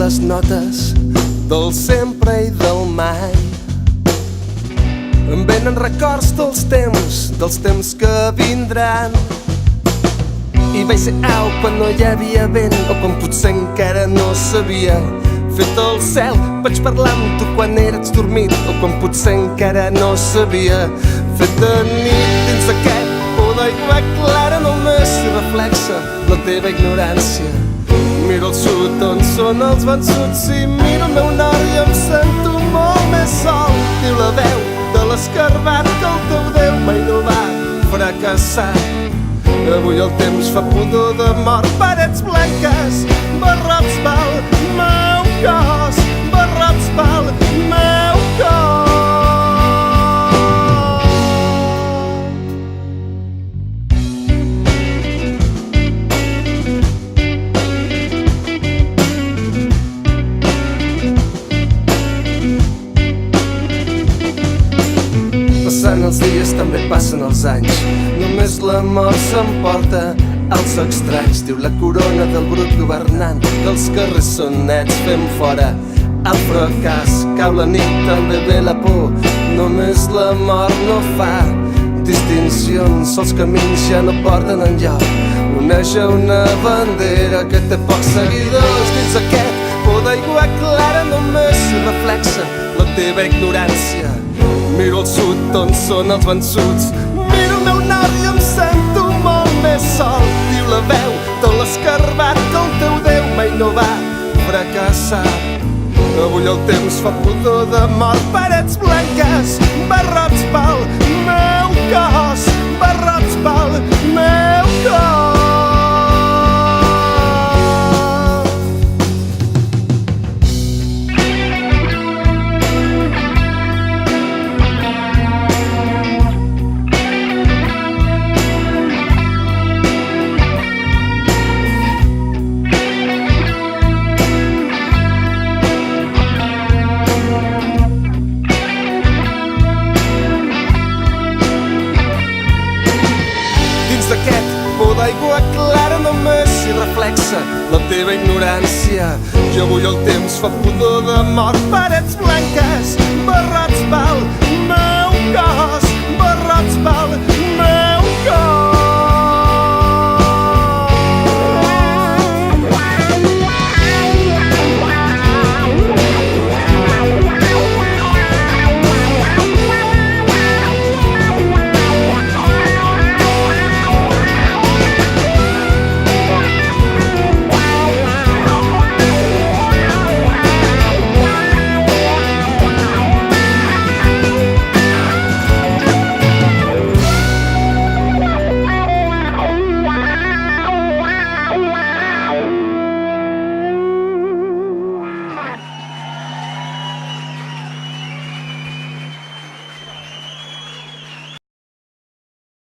les notes del sempre i del mai. Em venen records dels temps que vindran. I vaig ser au quan no hi havia vent, o quan potser encara no s'havia fet el cel. Vaig parlar amb tu quan eres dormit, o quan potser encara no s'havia fet de nit. Dins d'aquest pou d'aigua clara només s'hi reflexa la teva ignorància. Miro al sud on són els vençuts i miro el meu nord i em sento molt més sol. Diu la veu de l'escarbat que el teu Déu mai no va fracassar. Avui el temps fa pudor de mort, parets blanques, barrots pel meu cos, barrots pel meu cos. Passant els dies també passen els anys, només la mort s'emporta els extranys. Diu la corona del brut governant que els carrers són nets, fem fora el fracàs. Cau la nit, també ve la por, només la mort no fa distincions. Els camins ja no porten enlloc, oneja una bandera que té pocs seguidors. Dins aquest pou d'aigua clara només s'hi reflexa la teva ignorància. Miro al sud on són els vençuts, miro el meu nord i em sento molt més sol. Diu la veu de l'escarbat que el teu Déu mai no va fracassar. Avui el temps fa pudor de mort, parets blanques, barrots pel meu cos, barrots pel meu cos. D'aquest pou d'aigua clara només s'hi reflexa la teva ignorància. I avui el temps fa pudor de mort, parets blanques, barrots pel meu cos,